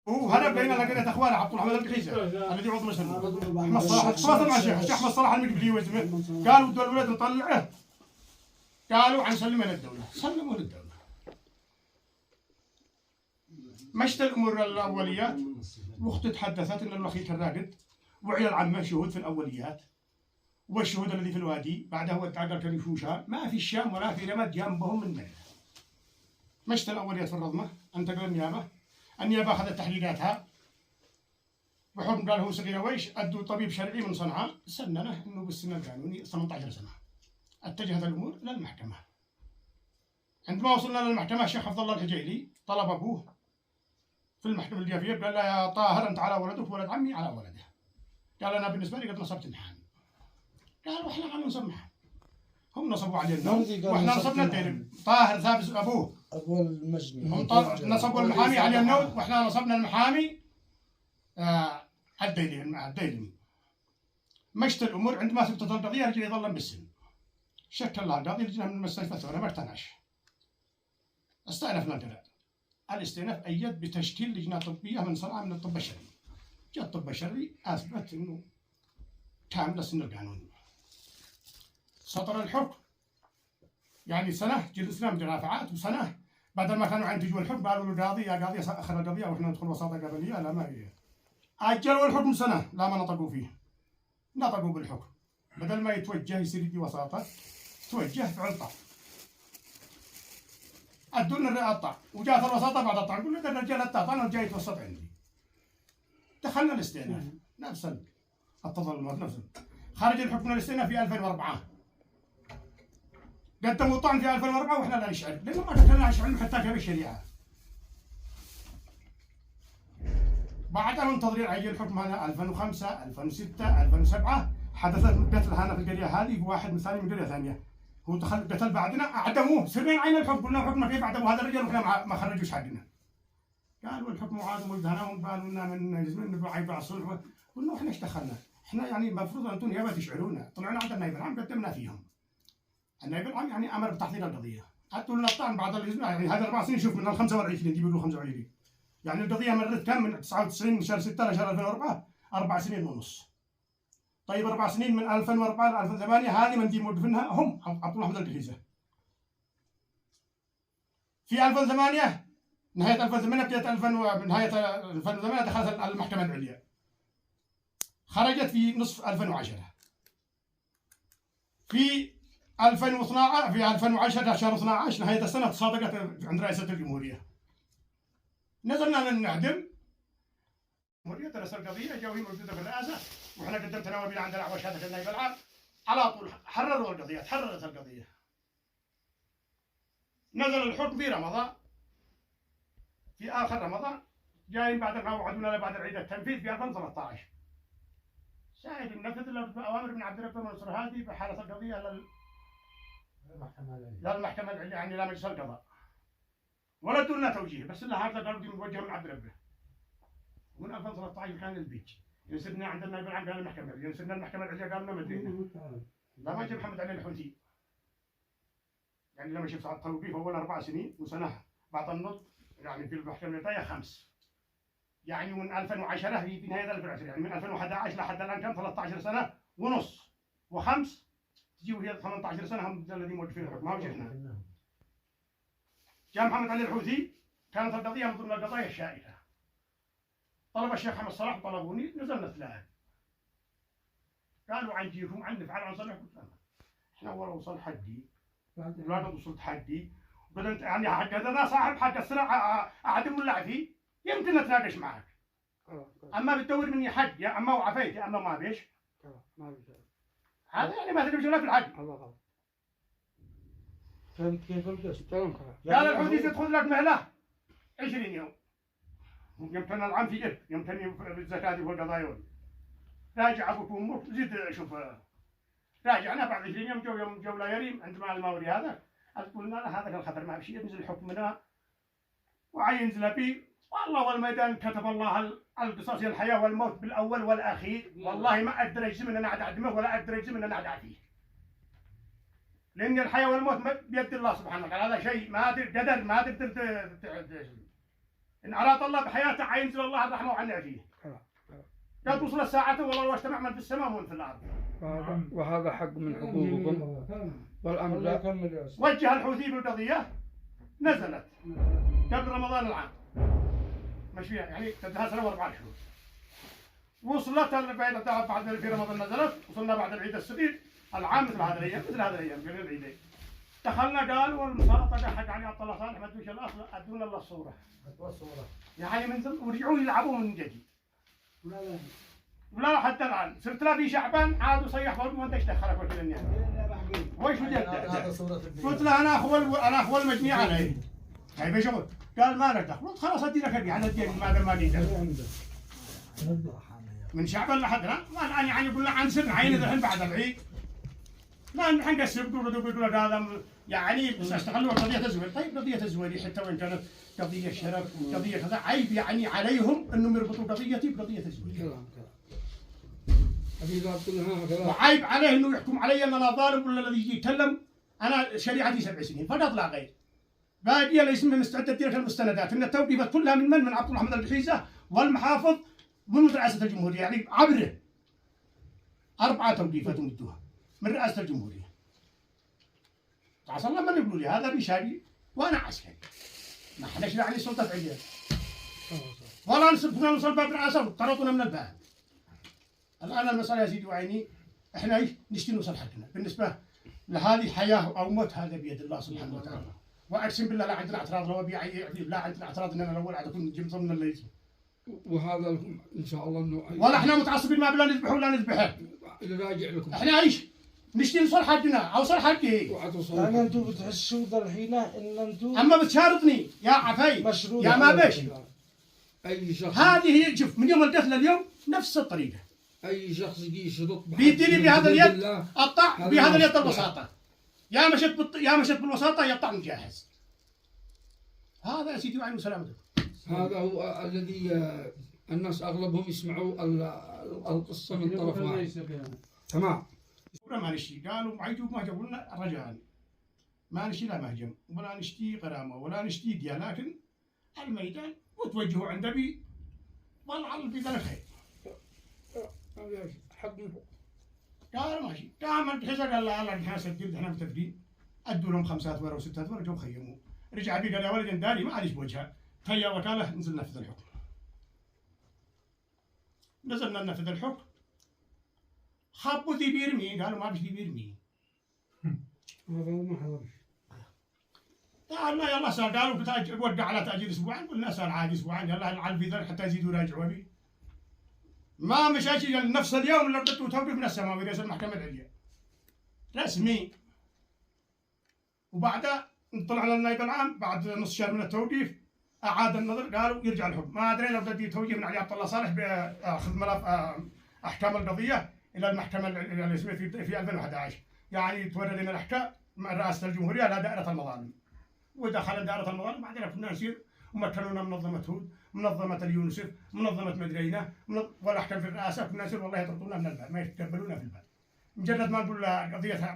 وهلا بقينا لقينا اخوانه عبد الرحمن الدحيسه الذي عضو مجلس احمد صلاح تواصل مع الشيخ احمد صلاح المقبلي واسمه قالوا بدو الولد نطلعه قالوا عن سلمه للدوله سلموا للدوله مشت الامور الاوليات واختي تحدثت ان الوخيل الراقد وعيال عمه شهود في الاوليات والشهود الذي في الوادي بعدها هو تعقل كان يفوشها ما في الشام ولا في رمد جنبهم من مكه مشت الاوليات في الرضمه انتقل النيابه اخذت تحليلاتها بحكم قال هو صغير ويش ادوا طبيب شرعي من صنعاء سننه انه بالسن القانوني 18 سنه اتجهت الامور للمحكمه عندما وصلنا للمحكمه الشيخ حفظ الله الحجيلي طلب ابوه في المحكمه الجافيه قال له يا طاهر انت على ولدك ولد عمي على ولده قال انا بالنسبه لي قد نصبت محامي قالوا احنا على نصب محامي هم نصبوا علينا واحنا نصبنا الدين طاهر ثابت ابوه ابو المجني هم نصبوا المحامي على النود واحنا نصبنا المحامي الديلمي مشت الامور عندما ثبتت القضيه رجل يظلم بالسن شكل لها القاضي لجنه من مستشفى الثوره ما اقتنعش استأنفنا القرار الاستئناف ايد بتشكيل لجنه طبيه من صنعاء من الطب الشرعي جاء الطب الشرعي اثبت انه كامل السن القانوني سطر الحكم يعني سنه جلسنا مدافعات وسنه بدل ما كانوا ينتجوا الحكم قالوا للقاضي يا قاضي اخر القضيه واحنا ندخل وساطه قبليه لا ما هي اجلوا الحكم سنه لا ما نطقوا فيه نطقوا بالحكم بدل ما يتوجه يصير يجي وساطه توجه فعل طع ادوا لنا الطع وجات الوساطه بعد الطع نقول له الرجال الطع انا جاي يتوسط عندي دخلنا الاستئناف نفس التظلمات نفس خرج الحكم من الاستئناف في 2004 قدموا الطعن في 2004 واحنا لا نشعر لانه ما دخلنا علم حتى في الشريعه بعدها منتظرين عجل الحكم هنا 2005 2006 2007 حدثت قتل هنا في القريه هذه واحد من ثاني من قريه ثانيه هو دخل قتل بعدنا اعدموه سرين عين الحكم قلنا حكمه كيف اعدموا هذا الرجال واحنا ما خرجوش حقنا قالوا الحكم عادوا ولدهناهم قالوا لنا من عيب الصلح قلنا احنا ايش دخلنا؟ احنا يعني المفروض انتم نيابه تشعرونا طلعنا عند النائب العام قدمنا فيهم النائب العام يعني امر بتحضير القضيه اتوا لنا الطعن بعد يعني هذا 4 سنين شوف من ال 25 جيبوا له 25 يعني القضيه مرت كم من 99 من شهر 6 لشهر 2004 4 سنين ونص طيب 4 سنين من 2004 ل 2008 هذه من دي مدفنها هم عبد الرحمن الدحيسه في 2008 نهايه 2008 بدايه 2000 نهايه 2008 دخلت المحكمه العليا خرجت في نصف 2010 في 2012 في 2010 شهر 12 نهايه السنه تصادقت عند رئاسه الجمهوريه نزلنا نعدم الجمهوريه درس القضيه جاوا موجوده في الرئاسه واحنا قدمت نوابل عند الاعوى شهاده النائب العام على طول حرروا القضيه تحررت القضيه نزل الحكم في رمضان في اخر رمضان جايين بعد ما وعدونا بعد العيد التنفيذ في 2013 شاهد النفذ اوامر من عبد الرب منصور هادي بحاله القضيه للمحكمه العليا يعني لا مجلس القضاء ولا دون توجيه بس اللي هذا قالوا دي موجهه من عبد ربه من 2013 كان البيج ينسبنا عند النائب العام قال المحكمه ينسبنا المحكمه العليا قالوا ما ادري لا ما جاب محمد علي الحوثي يعني لما شفت على التوقيف اول 4 سنين وسنه بعد النضج يعني في المحكمه العليا 5 يعني من 2010 في نهايه 2010 يعني من 2011 لحد الان كم 13 سنه ونص و5 تجيبوا هي 18 سنه هم الذين موجودين في الحكم ما وجهنا جاء محمد علي الحوثي كانت القضيه من ضمن القضايا الشائكه طلب الشيخ حمد صلاح طلبوني نزلنا 3 قالوا عنديكم عن نفعل عن صلاح قلت لهم احنا ورا وصل حدي لا وصلت حدي بدنت يعني حق انا صاحب حق الصراع اعدم ولا فيه يمكن اتناقش معك اما بتدور مني حق يا اما وعفيت يا اما ما بيش هذا يعني ما تدري ولا في الحق كيف القصة؟ قال الحوثي تدخل لك مهله 20 يوم يمكن العام في إب يمكن في الزكاة والقضايا راجع أبوك وأمك زيد شوف راجعنا بعد 20 يوم يوم جو لا يريم عندما الموري هذا قلنا له هذا الخطر ما بشيء ينزل حكمنا وعينزل بي والله والميدان كتب الله القصاص الحياة والموت بالأول والأخير والله ما أقدر أجزم أن أنا أعدمه ولا أقدر أجزم أن أنا أعديه لأن الحياة والموت بيد الله سبحانه وتعالى هذا شيء ما قدر ما تقدر إن أراد الله بحياته عينزل الله الرحمة وعن فيه. لا توصل الساعة والله لو اجتمع من في السماء ومن في الأرض. وهذا حق من حقوقكم والأمر لا. وجه الحوثي بالقضية نزلت قبل رمضان العام. مش فيها يعني تدها سنة و4 شهور. وصلت بعد في رمضان نزلت، وصلنا بعد العيد الصغير العام مثل هذه الأيام قبل العيدين. دخلنا قالوا والمساطة حق علي عبد الله صالح ما ادوش الاصل ادونا الله الصورة. يعني من ورجعوا يلعبوا من جديد. ولا حتى الان صرت لا في شعبان عادوا صيح برضه وانت ايش دخلك وكذا النهاية. وش قلت له انا اخوال المجميع علي. هاي بشغل قال ما لك دخل خلاص ادينا كبي على الدين ما قدر. من شعبان لحدنا ما يعني يقول له عن سر عين الحين بعد العيد. لا الحين قسم يقولوا هذا يعني استغلوا قضية الزواج. طيب قضية الزواج حتى وإن كانت قضية شرف قضية كذا عيب يعني عليهم أنهم يربطوا قضيتي بقضية الزواج. وعيب عليه أنه يحكم علي أن أنا ظالم ولا الذي يجي يتكلم أنا شريعتي 7 سنين فقط لا غير. باقي ليس مستعد أدي لك المستندات أن التوقيفات كلها من عبد الله محمد البحيزة والمحافظ من رئاسة الجمهورية يعني عبره 4 توقيفات مدوها من رئاسة الجمهورية. عسى الله ما يقولوا لي هذا بيشاري وانا عسكري ما حدش يعني سلطة عجل ولا نوصل باب الرئاسة طردونا من الباب. الآن المسألة يا سيدي وعيني احنا ايش نشتي نوصل حقنا بالنسبة لهذه حياة أو موت هذا بيد الله سبحانه وتعالى. وأقسم بالله لا عندنا اعتراض لو لا عندنا اعتراض ان انا الاول عاد اكون جيم ضمن اللي يسمى. وهذا لكم ان شاء الله انه ولا احنا متعصبين ما بلا نذبح ولا نذبحه. راجع لكم احنا ايش؟ نشتي نوصل حقنا او صل حقي. يعني انتم بتحسوا الحين ان انتم اما بتشارطني يا عفاي يا ما بش. اي شخص هذه هي شوف من يوم القتل اليوم نفس الطريقه. اي شخص يجي يشرط بيديني بهذا اليد اقطع بهذا اليد الوساطه. يا مشت بالوساطه يقطع مجهز. هذا يا سيدي وعين وسلامتك. هذا هو الذي الناس اغلبهم يسمعوا القصه من طرف واحد. تمام. ما نشتي قالوا عيدوا ما جابوا لنا رجاء ما نشتي لا مهجم ولا نشتي غرامه ولا نشتي ديا لكن الميدان وتوجهوا عند ابي والله في ذلك خير. حق قال ماشي قام الحزب قال لا احنا سجلت احنا متفقين ادوا لهم 5 ورقه و6 ورقه جو خيموا. رجع بي قال يا ولد داري ما عادش بوجهها هيا وكاله نزل نفذ الحكم. نزلنا ننفذ الحكم خبوا ذي بيرمي قالوا ما بش ذي بيرمي. هذا ما حضرش. قال لا يلا سال قالوا ودع على تاجير اسبوعين قلنا سال عادي اسبوعين يلا على في ذلك حتى يزيدوا يراجعوا بي. ما مشاش نفس اليوم اللي ردت توقف من السماء ورئيس المحكمة العليا رسمي. وبعدها طلع لنا النائب العام بعد نص شهر من التوقيف اعاد النظر قالوا يرجع الحكم. ما ادري لو بدي توجيه من علي عبد الله صالح باخذ ملف احكام القضيه الى المحكمه الرسميه في 2011 يعني تورد لنا الاحكام مع رئاسه الجمهوريه الى دائره المظالم. ودخل دائره المظالم بعدين كنا نسير ومكنونا منظمه هود منظمه اليونسف منظمه مدرينا والاحكام في الرئاسه كنا نسير والله يطردونا من الباب ما يتقبلونا في الباب. مجرد ما نقول قضيه